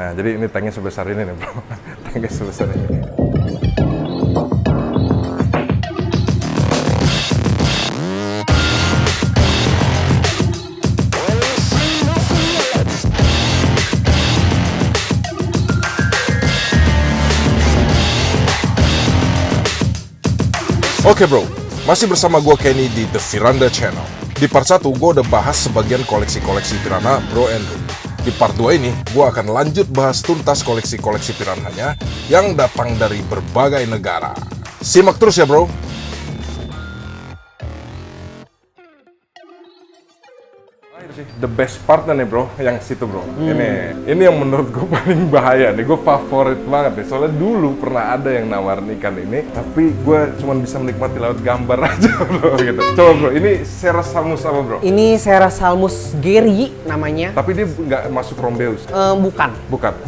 Nah, jadi ini tanknya sebesar ini nih bro. Tanknya sebesar ini. Oke bro, masih bersama gue Kenny di The Firanda Channel. Di part 1 gue udah bahas sebagian koleksi-koleksi piranha Bro Andrew. Di part 2 ini, gue akan lanjut bahas tuntas koleksi-koleksi piranhanya yang datang dari berbagai negara. Simak terus ya bro. The best partner nih bro, yang situ bro. Ini yang menurut gue paling bahaya nih, gue favorit banget nih. Soalnya dulu pernah ada yang nawarin ikan ini, tapi gue cuma bisa menikmati lewat gambar aja bro gitu. Coba bro, ini Serrasalmus apa bro? Ini Serrasalmus geri namanya. Tapi dia nggak masuk Rombeus? Bukan.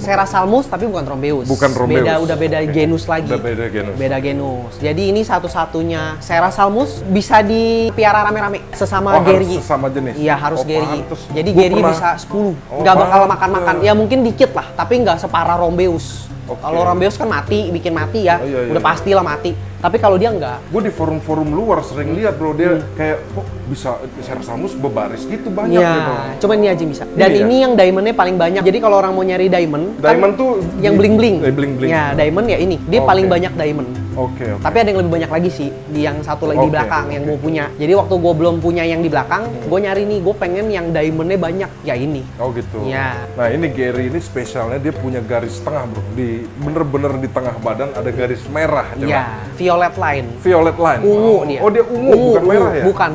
Serrasalmus tapi bukan Rombeus. Bukan Rombeus. Udah beda genus lagi. Udah beda genus. Beda genus. Jadi ini satu-satunya Serrasalmus bisa dipiara rame-rame sesama geri. Sesama jenis? Iya, harus geri. Pantes. Jadi geri bisa 10. Nggak bakal makan-makan. Ya mungkin dikit lah, tapi nggak separah Rombeus. Kalau Rombeus kan bikin mati ya. Udah pastilah mati. Tapi kalau dia enggak. Gue di forum-forum luar sering lihat bro, dia kayak kok bisa Serrasalmus bebaris gitu banyak gitu. Cuman ini aja bisa. Dan ini yang diamondnya paling banyak. Jadi kalau orang mau nyari diamond kan tuh yang bling-bling. Bling-bling. Ya, diamond ya ini. Dia paling banyak diamond. Oke. Tapi ada yang lebih banyak lagi sih di yang satu lagi di belakang yang gue punya. Jadi waktu gue belum punya yang di belakang, gue nyari nih, gue pengen yang diamondnya banyak. Ya ini. Oh gitu. Ya. Nah ini Gary ini spesialnya dia punya garis tengah bro. Di bener-bener di tengah badan ada garis merah. Iya. Violet line. Violet line. Ungu dia. Oh dia ungu bukan merah ya? Bukan.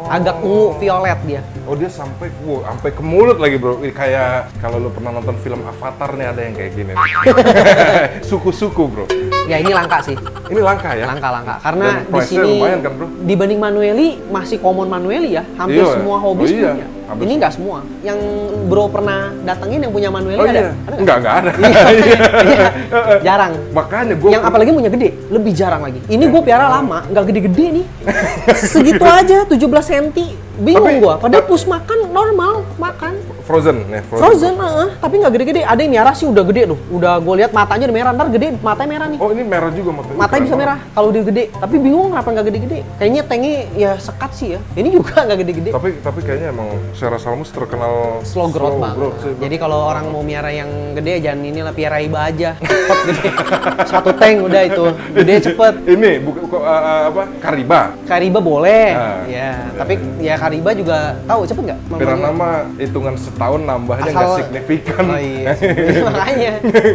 Agak ungu violet dia. Oh dia sampai ke mulut lagi bro. Kayak kalau lu pernah nonton film Avatar nih ada yang kayak gini. Suku-suku bro. Ya ini langka sih. Ini langka ya? Langka. Karena Dan di sini lumayan kan bro? Dibanding Manueli masih common Manueli ya. Hampir semua hobis punya. Ini nggak semua. Yang bro pernah datengin yang punya Manueli ada? Enggak ada. Iya. Jarang. Makanya gue yang apalagi punya gede, lebih jarang lagi. Ini gue piara lama, nggak gede-gede nih. Segitu aja, 17 cm. Bingung gue. Padahal pus makan normal, makan. Frozen. Tapi nggak gede-gede. Ada yang miara sih udah gede tuh. Udah gue lihat matanya udah merah, ntar gede matanya merah nih. Oh ini merah juga matanya. Matanya bisa merah kalau dia gede. Tapi bingung kenapa nggak gede-gede. Kayaknya tanknya ya sekat sih ya. Ini juga nggak gede-gede. Tapi kayaknya emang Serrasalmus terkenal slow growth banget. Jadi kalau orang mau miara yang gede jangan inilah piara iba aja. Cepet gede. Satu tank udah itu. Gede cepet. Ini Kariba. Kariba boleh. Tapi ya Kariba juga tahu cepet nggak? Piranha mah hitungan setahun nambahnya nggak signifikan. Oh iya. Makanya.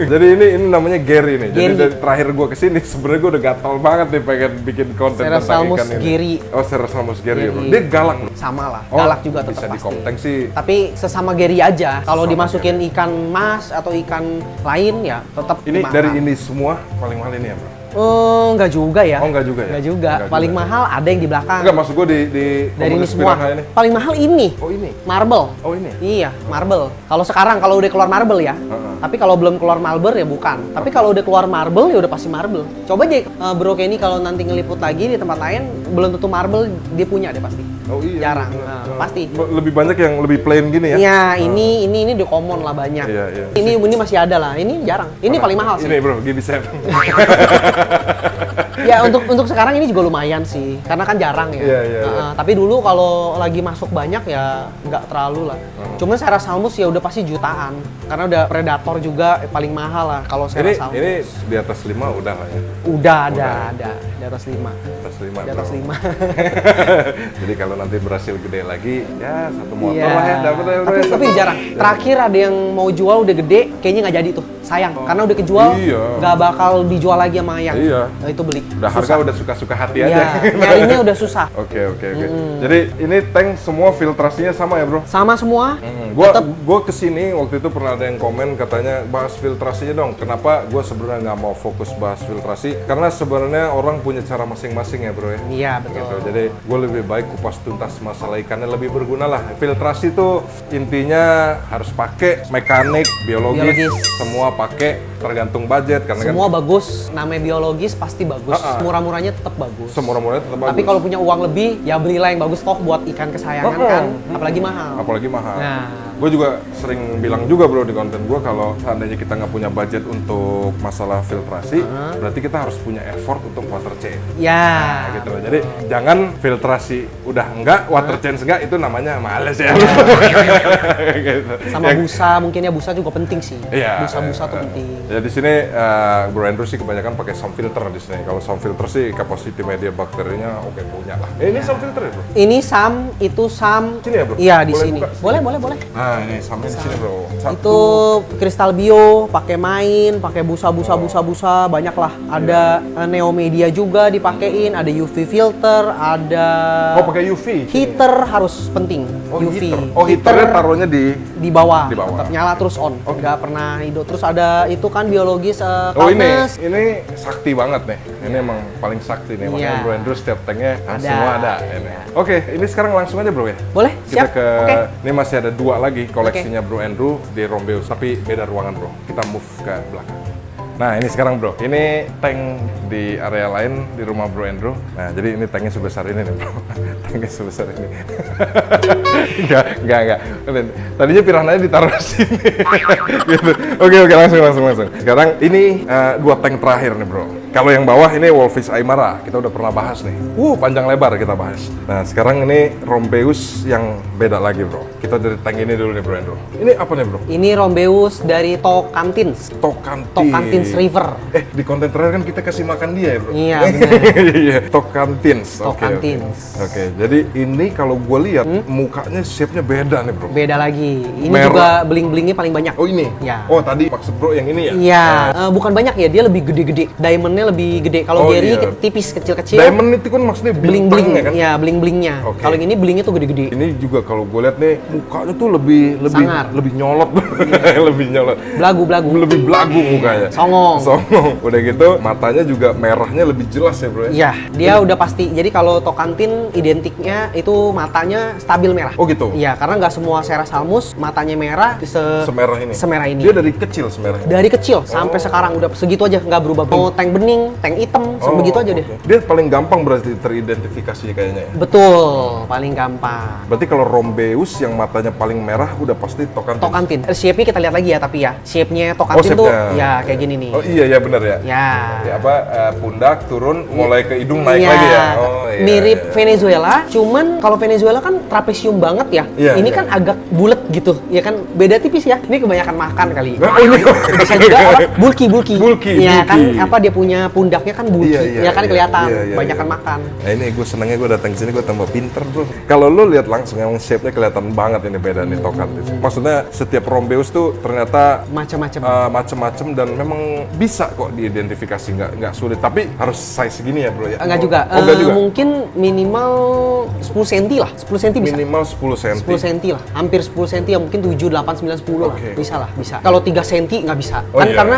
Jadi ini namanya Gary nih. Jadi dari terakhir gue kesini sebenarnya gue udah gatal banget nih pengen bikin konten tentang ikan ini. Gary. Oh Serrasalmus Gary. Dia galak loh. Sama lah. Galak juga tetap bisa pasti. Di konten sih. Tapi sesama Gary aja. Kalau dimasukin ikan mas atau ikan lain ya tetap ini mahal. Dari ini semua paling mahal ini ya bro? Enggak juga ya. Oh enggak juga ya? Enggak juga. Paling mahal ada yang di belakang. Enggak, maksud gue di dari ini semua. Ini. Paling mahal ini. Oh ini? Marble. Oh ini? Iya, marble. Kalau sekarang kalau udah keluar marble ya. Tapi kalau belum keluar marble ya bukan. Tapi kalau udah keluar marble ya udah pasti marble. Coba aja Bro Kenny kalau nanti ngeliput lagi di tempat lain belum tentu marble dia punya deh pasti. Oh iya. Jarang. Pasti. Lebih banyak yang lebih plain gini ya? Ya, ini udah common lah banyak. Iya. Ini masih ada lah. Ini jarang. Ini paling mahal sih. Ini bro, GB7. Ya untuk sekarang ini juga lumayan sih, karena kan jarang ya. Iya. Tapi dulu kalau lagi masuk banyak ya nggak terlalu lah. Cuman Serrasalmus ya udah pasti jutaan, karena udah predator juga paling mahal lah kalau Serrasalmus. Ini di atas 5 udah lah ya? Udah ada di atas 5. Di atas 5. Jadi kalau nanti berhasil gede lagi, ya satu motor lah ya dapat. Tapi jarang. Terakhir ada yang mau jual udah gede, kayaknya nggak jadi tuh. Sayang, karena udah kejual, nggak bakal dijual lagi sama yang. Nah, itu beli. Udah harga udah suka-suka hati aja. Nyarinya udah susah. Oke. Jadi ini tank semua filtrasinya sama ya bro? Sama semua. Gue kesini waktu itu pernah ada yang komen katanya bahas filtrasinya dong. Kenapa gue sebenarnya nggak mau fokus bahas filtrasi? Karena sebenarnya orang punya cara masing-masing ya bro ya. Iya betul. Gitu. Jadi gue lebih baik kupas tuntas masalah ikannya lebih berguna lah. Filtrasi tuh intinya harus pakai mekanik, biologis. Semua pakai tergantung budget karena semua kan bagus. Namanya biologis pasti bagus. murah-murahnya tetap bagus. Semurah-murahnya tetap bagus. Tapi kalau punya uang lebih, ya belilah yang bagus toh buat ikan kesayangan kan, apalagi mahal. Apalagi mahal. Nah. Gue juga sering bilang juga bro di konten gue, kalau seandainya kita nggak punya budget untuk masalah filtrasi, berarti kita harus punya effort untuk water change. Ya. Nah, gitu loh. Jadi jangan filtrasi udah enggak, water change enggak, itu namanya males ya. Gitu. Sama busa, mungkin ya busa juga penting sih. Iya. Busa-busa tuh penting. Ya di sini Bro Andrew sih kebanyakan pakai sound filter di sini. Kalau sound filter sih capacity media bakterinya oke punya lah. Ini sound filter ya bro? Ini SAM, itu SAM. Sini ya bro? Iya di Boleh sini. buka? Boleh. Nah ini sampai di sini bro. Itu kristal bio, pakai main, pakai busa, banyak lah. Ada Neo Media juga dipakein, ada UV filter, ada pakai UV. heater harus penting. UV. Heater. Heaternya taruhnya di bawah. Di bawah. Tetap nyala terus on. Nggak pernah hidup. Terus ada itu kan biologis ini sakti banget nih. Ini emang paling sakti nih. Makanya Bro Andrew setiap tanknya semua ada. Ini. Oke, ini sekarang langsung aja bro ya. Boleh, Kita siap. Ini masih ada 2 lagi koleksinya Bro Andrew di Rombeus, tapi beda ruangan bro. Kita move ke belakang. Nah ini sekarang bro, ini tank di area lain di rumah Bro Andrew. Nah jadi ini tanknya sebesar ini nih bro, tanknya sebesar ini. Enggak. Tadinya piranhanya ditaruh di sini. Gitu. Oke, langsung. Sekarang ini 2 tank terakhir nih bro. Kalau yang bawah ini Wolffish Aymara, kita udah pernah bahas nih. Panjang lebar kita bahas. Nah sekarang ini Rombeus yang beda lagi bro. Kita dari tank ini dulu nih Bro Andrew. Ini apa nih bro? Ini Rombeus dari Tocantins. Tocantins River. Di konten terakhir kan kita kasih makan dia ya bro? Iya benar. Iya, Tocantins. Tocantins. Oke, jadi ini kalau gue lihat mukanya shape-nya beda nih bro. Beda lagi. Ini Merah. juga bling-blingnya paling banyak. Oh ini? Ya. Oh tadi maksud bro yang ini ya? Iya, bukan banyak ya, dia lebih gede-gede. Diamondnya lebih gede. Kalau Gary tipis, kecil-kecil. Diamond itu kan maksudnya bling-bling bintangnya kan? Ya, bling-blingnya. Oke. Kalau yang ini blingnya tuh gede-gede. Ini juga kalau gue lihat nih mukanya tuh lebih nyolot. Lebih nyolot. Belagu. Lebih belagu mukanya. Songong. Udah gitu matanya juga merahnya lebih jelas ya bro ya? Iya, dia udah pasti. Jadi kalau Tocantin identiknya itu matanya stabil merah. Oh gitu? Iya, karena nggak semua Serrasalmus matanya merah semerah ini? Semerah ini. Dia dari kecil semerahnya? Dari kecil sampai sekarang udah segitu aja, nggak berubah. Mau tank bening, tank hitam, begitu aja deh. Dia paling gampang berarti teridentifikasi kayaknya ya? Betul, paling gampang. Berarti kalau Rombeus yang matanya paling merah udah pasti Tocantins? Tocantin. Shape-nya kita lihat lagi ya, tapi ya shape-nya Tocantin tuh ya kayak gini nih. Oh iya benar ya? Ya. Pundak turun mulai ke hidung naik lagi ya? Mirip Venezuela, cuman kalau Venezuela kan trapesium banget ya. Ini kan agak bulat gitu, ya kan beda tipis ya. Ini kebanyakan makan kali. Bisa juga bulky. Iya kan, dia punya pundaknya kan bulky, ya kan kelihatan kebanyakan makan. Nah ini gue senangnya gue datang ke sini gue tambah pinter bro. Kalau lo lihat langsung emang shape-nya kelihatan banget ini beda nih Tocantins. Maksudnya setiap Rombeus tuh ternyata macam-macam dan memang bisa kok diidentifikasi, nggak sulit. Tapi harus size segini ya bro ya? Enggak juga. Enggak juga. Mungkin minimal 10 cm lah. 10 cm bisa. Minimal 10 cm. 10 cm lah. Hampir 10 cm ya, mungkin 7, 8, 9, 10 lah. Bisa. Kalau 3 cm nggak bisa.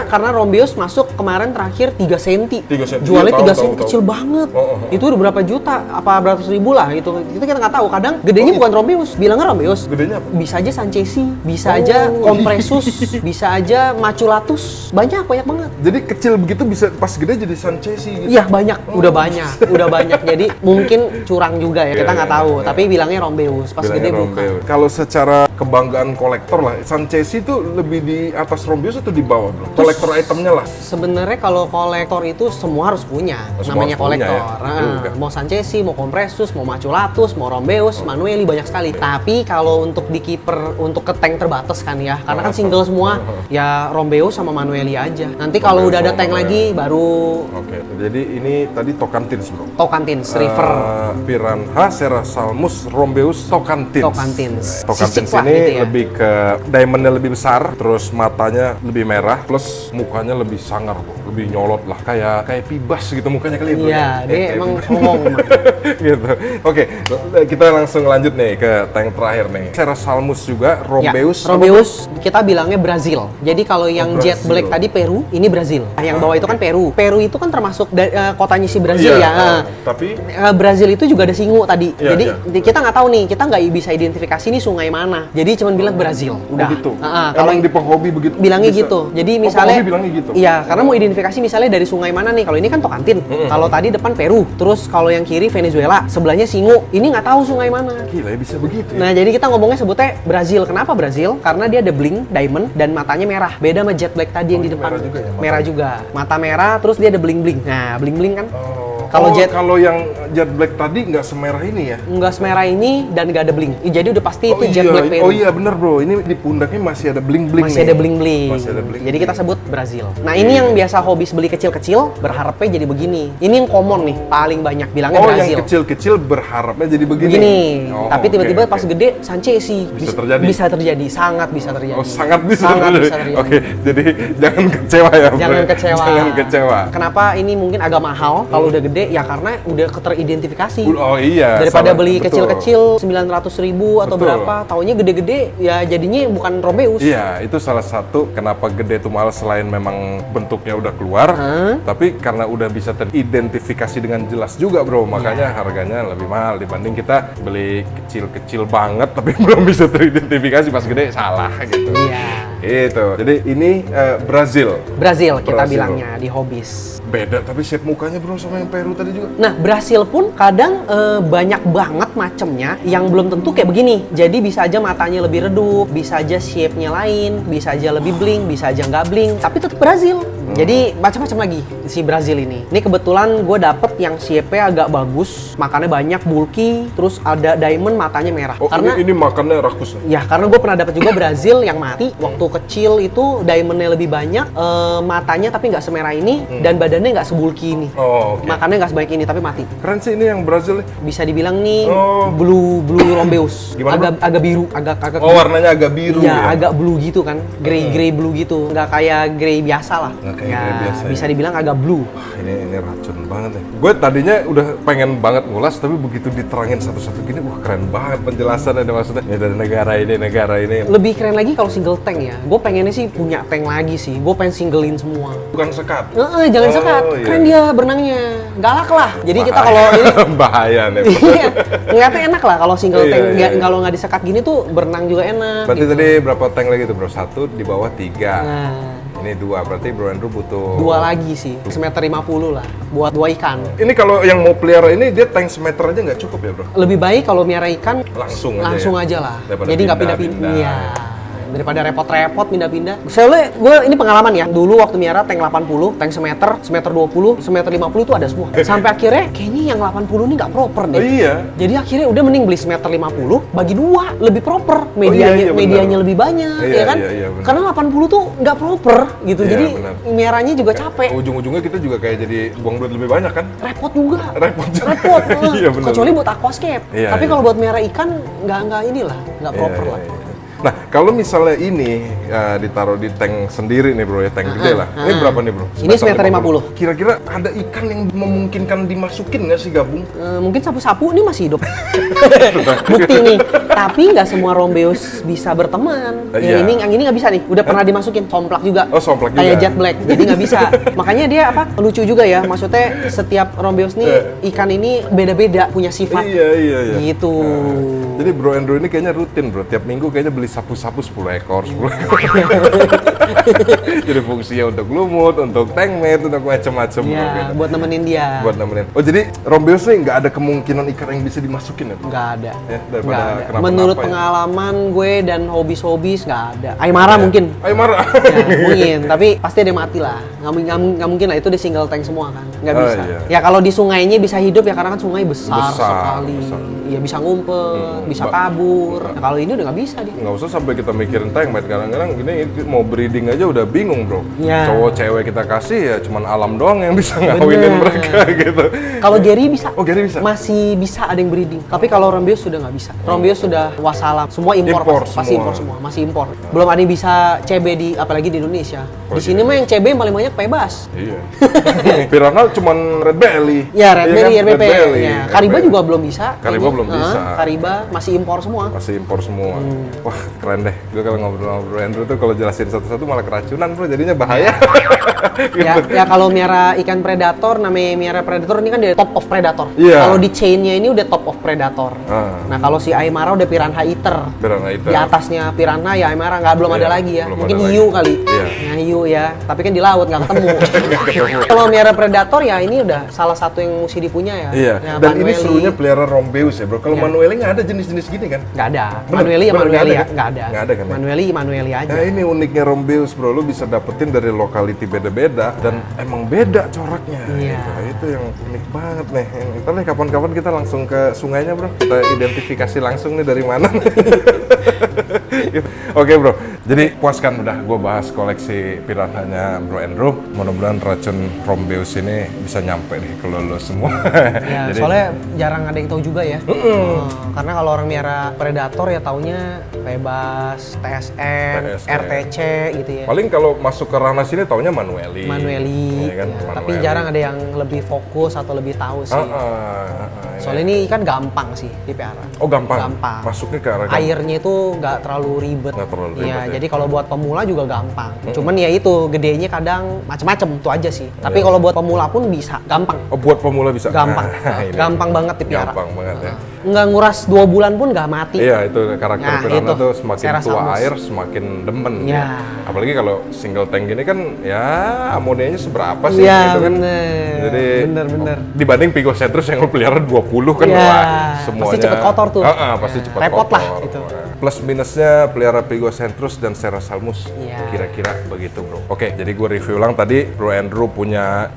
Karena Rombeus masuk kemarin terakhir 3 cm. Jualnya 3 cm kecil banget. Itu udah berapa juta? Apa beratus ribu lah gitu. Itu kita nggak tahu. Kadang gedenya bukan Rombeus. Bilangnya Rombeus. Gedenya apa? Bisa aja Sanchezi, bisa aja Compressus, bisa aja Maculatus. Banyak banget. Jadi kecil begitu bisa pas gede jadi Sanchezi gitu? Iya banyak, udah banyak. Jadi mungkin curang juga ya, kita nggak tahu. Tapi bilangnya Rombeus, pas gede bukan. Kalau secara kebanggaan kolektor lah, Sanchezi itu lebih di atas Rombeus atau di bawah bro? Kolektor itemnya lah. Sebenarnya kalau kolektor itu semua harus punya, namanya kolektor. Mau Sanchezi, mau Compressus, mau Maculatus, mau Rombeus, Manueli banyak sekali. Tapi kalau untuk di keeper, untuk ke tank terbatas kan ya, karena kan single semua, ya Rombeus sama Manueli aja. Nanti kalau udah ada tank lagi baru. Jadi ini tadi Tocantins bro. Tocantins River. Piranha, Serrasalmus, Rombeus, Tocantins. Tocantins ini gitu ya. lebih ke diamondnya lebih besar, terus matanya lebih merah, plus mukanya lebih sangar bro, lebih nyolot lah, kayak pibas gitu mukanya kali ya bro. Iya, dia emang ngomong. Gitu. Kita langsung lanjut nih ke tank terakhir nih. Serrasalmus juga, Rombeus. Ya, Rombeus kita bilangnya Brazil. Jadi kalau yang Jet Black tadi Peru, ini Brazil. Yang bawah itu kan Peru. Peru itu kan termasuk kotanya si Brazil ya. Tapi Brazil itu juga ada singu tadi. Jadi kita nggak tahu nih, kita nggak bisa identifikasi ini sungai mana. Jadi cuman bilang Brazil. Udah. Gitu. Kalau yang di penghobi begitu. Bilangnya bisa. gitu. Jadi misalnya penghobi bilangnya gitu. Iya, karena mau identifikasi identifikasi misalnya dari sungai mana nih. Kalau ini kan Tocantins. Kalau tadi depan Peru, terus kalau yang kiri Venezuela, sebelahnya Singu. Ini nggak tahu sungai mana. Gila ya bisa begitu ya? Nah, jadi kita ngomongnya sebutnya Brazil. Kenapa Brazil? Karena dia ada bling, diamond, dan matanya merah. Beda sama jet black tadi yang di depan. merah juga ya, Merah juga. Mata merah, terus dia ada bling-bling. Nah, bling-bling kan. Kalau yang jet black tadi nggak semerah ini ya? Nggak semerah ini dan nggak ada bling. Jadi udah pasti itu jet black Peru. Oh iya bener bro, ini di pundaknya masih ada bling-bling Masih nih. ada bling-bling. Masih ada bling-bling. Jadi kita sebut Brazil. Nah, ini yang biasa hobis beli kecil-kecil, berharapnya jadi begini. Ini yang common nih, paling banyak bilangnya Brazil. Yang kecil-kecil berharapnya jadi begini. Begini. Oh, Tapi tiba-tiba oke. pas gede Sanchezi. Bisa terjadi? Bisa terjadi, sangat bisa terjadi. Oh sangat bisa Sangat terjadi. bisa terjadi. Oke, jadi jangan kecewa ya bro. Jangan kecewa. Jangan kecewa. Kenapa ini mungkin agak mahal kalau udah gede? Ya karena udah teridentifikasi. Oh iya. Daripada salah. beli Betul. kecil-kecil 900.000 atau Betul. berapa, taunya gede-gede ya jadinya bukan Rombeus. Iya, itu salah satu kenapa gede itu mahal selain memang bentuknya udah keluar, tapi karena udah bisa teridentifikasi dengan jelas juga bro, makanya harganya lebih mahal dibanding kita beli kecil-kecil banget tapi belum bisa teridentifikasi pas gede salah gitu. Iya. Itu. Jadi ini Brazil. Brazil kita Brazil. bilangnya di hobis. Beda tapi shape mukanya bro sama yang Peru tadi juga. Nah, Brazil pun kadang banyak banget macemnya yang belum tentu kayak begini. Jadi bisa aja matanya lebih redup, bisa aja shape-nya lain, bisa aja lebih bling, bisa aja nggak bling, tapi tetap Brazil. Jadi macam-macam lagi si Brazil ini. Ini kebetulan gue dapet yang shape-nya agak bagus, makannya banyak, bulky, terus ada diamond, matanya merah. Oh Karena ini makannya rakus. ya karena gue pernah dapet juga Brazil yang mati waktu kecil itu diamondnya lebih banyak, matanya tapi nggak semerah ini dan badannya nggak sebulky ini. Oh oke. Makannya nggak sebaik ini tapi mati. Keren sih ini yang Brazil nih. Bisa dibilang nih Oh. blue Rombeus. Gimana, agak biru, agak Oh warnanya agak biru ya, ya. agak blue gitu kan, grey blue gitu, nggak kayak grey biasa lah. Nggak kayak Ya, grey biasa bisa ya. dibilang agak blue. Ini racun banget ya. Gue tadinya udah pengen banget ngulas, tapi begitu diterangin satu-satu gini, wah keren banget penjelasannya. Maksudnya ini dari negara ini. Lebih keren lagi kalau single tank ya. Gue pengennya sih punya tank lagi sih. Gue pengen singlein semua. Bukan sekat. Jangan Oh, sekat. iya. Keren dia berenangnya. Galak lah. Jadi kita kalau ini bahaya nih. iya, ngeliatnya enak lah kalau single Iya, tank. iya, Nggak- iya. Kalau nggak disekat gini tuh berenang juga enak. Berarti gitu. tadi berapa tank lagi tuh bro? 1 di bawah 3. Nah, Ini 2, berarti bro Andrew butuh 2 lagi sih, semeter 50 lah, buat 2 ikan. Ini kalau yang mau pelihara ini dia tank semeter aja nggak cukup ya bro? Lebih baik kalau miara ikan Langsung aja lah. Daripada Jadi nggak pindah-pindah. pindah-pindah. Iya. Daripada repot-repot pindah-pindah. Soalnya gue ini pengalaman ya. Dulu waktu miara tank 80, tank semeter 20, semeter 50 itu ada semua. Sampai akhirnya kayaknya yang 80 ini nggak proper Oh deh. iya. Jadi akhirnya udah mending beli semeter 50 bagi 2, lebih proper. Medianya iya, benar. medianya lebih banyak, Iya, ya kan? iya, benar. Karena 80 tuh nggak proper gitu. Iya, Jadi benar. miaranya juga capek. Ujung-ujungnya kita juga kayak jadi buang duit lebih banyak kan? Repot juga. Repot juga. Repot. Iya, benar. Kecuali buat aquascape. Iya, Tapi iya. kalau buat miara ikan nggak inilah, nggak proper Iya, lah. iya, iya. Nah, kalau misalnya ini ditaruh di tank sendiri nih bro ya, tank gede lah. Ini berapa nih bro? Ini semeter 50. Kira-kira ada ikan yang memungkinkan dimasukin nggak sih gabung? Mungkin sapu-sapu ini masih hidup. Bukti nih. Tapi nggak semua Rombeus bisa berteman. Iya. Yang ini nggak bisa nih. Udah pernah dimasukin somplak juga. Oh, somplak juga. Kayak jet black. Jadi nggak bisa. Makanya dia apa? Lucu juga ya. Maksudnya setiap Rombeus nih ikan ini beda-beda punya sifat. Iya. Gitu. Jadi bro Andrew ini kayaknya rutin bro, tiap minggu kayaknya beli sapu-sapu 10 ekor. Jadi fungsinya untuk lumut, untuk tank mate, untuk macam-macam bro. Iya, kayaknya. buat nemenin dia. Buat nemenin. Oh jadi Rombeus nih nggak ada kemungkinan ikan yang bisa dimasukin ya? Bro? Nggak ada. Ya, daripada Nggak ada. kenapa-napa Menurut ya. pengalaman gue dan hobis-hobis nggak ada. Aymara mungkin. Ayo marah. Ya, mungkin, tapi pasti ada yang mati lah. Nggak mungkin lah, itu di single tank semua kan. Nggak Oh, bisa. iya. Ya kalau di sungainya bisa hidup ya karena kan sungai besar, Besar, sekali. besar. Ya bisa ngumpet, bisa kabur. Nah, kalau ini udah nggak bisa dia. Nggak usah sampai kita mikirin tank mate, kadang-kadang gini mau breeding aja udah bingung bro. Ya. Cowok cewek kita kasih ya cuman alam doang yang bisa ngawinin Bener. mereka gitu. Kalau Gary bisa. Oh Gary bisa? Masih bisa ada yang breeding. Tapi kalau Rombeus sudah nggak bisa. Rombeus sudah wassalam. Semua impor, Impor pasti semua. impor semua. Masih impor. Belum ada yang bisa CB di apalagi di Indonesia. Oh, Di sini mah yang CB yang paling banyak bebas. Iya. Piranha cuman red belly. Ya, Red Iya Berry, kan? RBP. Red belly. Ya. Red Kariba belly. juga belum bisa. Kariba belum bisa. Kariba masih impor semua. Masih impor semua. Wah keren deh. Gue kalau ngobrol-ngobrol Andrew tuh kalau jelasin satu-satu malah keracunan. bro, jadinya bahaya. Ya kalau miara ikan predator, namanya miara predator ini kan dia top of predator. Iya. Kalau di chainnya ini udah top of predator. Nah kalau si Aymara udah piranha eater. Piranha eater. Di atasnya piranha ya Aymara belum ada lagi ya. belum Mungkin ada hiu lagi. kali. Iya. Nah hiu ya, tapi kan di laut nggak ketemu. Kalau miara predator ya ini udah salah satu yang mesti dipunya ya. Iya. Ya, Dan ini Manueli. serunya pelihara Rombeus ya bro. Kalau Iya. Manueli nggak ada jenis-jenis gini kan? Nggak ada. Bener, Manueli ya bener, Manueli ya, kan? nggak ada. Nggak ada kan? Ya? Manueli aja. Nah ini uniknya Rombeus bro, lu bisa dapetin dari lokality beda-beda dan emang beda coraknya. Iya. Gitu. Itu yang unik banget nih. Ntar nih kapan-kapan kita langsung ke sungainya bro, kita identifikasi langsung nih dari mana. Oke bro, jadi puaskan udah gue bahas koleksi piranhanya Bro Andrew. Mudah-mudahan racun Rombeus ini bisa nyampe nih ke lo semua. Ya, Jadi, soalnya jarang ada yang tahu juga ya. Karena kalau orang miara predator ya taunya bebas, TSN, RTC gitu ya. paling kalau masuk ke ranah sini taunya Manueli. Manueli, Iya kan? ya. Tapi Manueli. jarang ada yang lebih fokus atau lebih tahu sih. Soalnya ini kan gampang sih dipelihara. Oh gampang? Gampang. Masuknya ke arah gampang. Airnya itu nggak terlalu ribet. Nggak terlalu ribet, Iya, ya. jadi kalau buat pemula juga gampang. Cuman ya itu gedenya kadang macem-macem itu aja sih. Tapi kalau buat pemula pun bisa, gampang. Oh buat pemula bisa? Gampang. Nah, ini. Gampang banget dipelihara. Gampang banget ya. Nggak nguras 2 bulan pun nggak mati. Iya itu karakter Nah, piranha itu. tuh semakin Serra tua Salmus. air semakin demen. Ya. Apalagi kalau single tank gini kan ya amonianya seberapa sih Iya, gitu kan. bener. Jadi Bener. dibanding Pigocentrus yang lu pelihara 20 kan Iya, wah, pasti semuanya cepet kotor tuh. pasti Ya, cepet repot kotor. lah gitu. Plus minusnya pelihara Pigocentrus dan Serra Salmus Iya. kira-kira begitu bro. Oke, jadi gue review ulang tadi Bro Andrew punya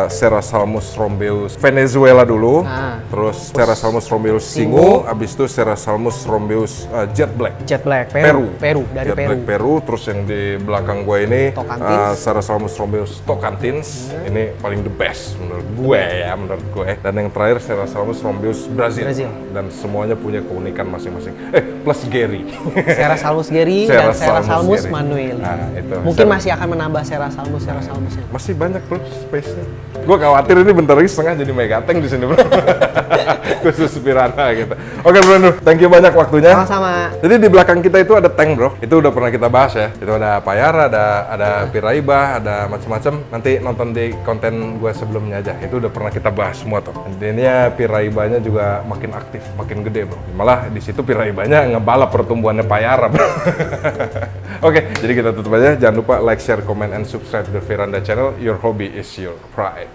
Serra Salmus Rombeus Venezuela dulu, Nah. terus Serra Salmus Rombeus Singu, abis itu Serra Salmus Rombeus Jet Black. Jet Black, Peru dari Jet Peru. Black Peru, terus yang di belakang gue ini Tocantins. Serra Salmus Rombeus Tocantins. Ini paling the best menurut gue ya, menurut gue. Dan yang terakhir Serra Salmus Rombeus Brazil. Dan semuanya punya keunikan masing-masing. Plus Gary. Serra Salmus Gary dan Serra Salmus Manueli. Nah, itu. Mungkin masih akan menambah Serra Salmusnya. Masih banyak bro space-nya. Gue khawatir ini bentar lagi setengah jadi megateng di sini bro. Khusus piranha gitu. Oke bro Andrew, thank you banyak waktunya. Sama-sama. Jadi di belakang kita itu ada tank bro. Itu udah pernah kita bahas ya. Itu ada Payara, ada Piraiba, ada macam-macam. Nanti nonton di konten gue sebelumnya aja. Itu udah pernah kita bahas semua tuh. Intinya Piraibanya juga makin aktif, makin gede bro. Malah di situ Piraibanya ngebalap pertumbuhannya Payara bro. Oke, jadi kita tutup aja. Jangan lupa like, share, comment, and subscribe the Veranda channel. Your hobby is your pride.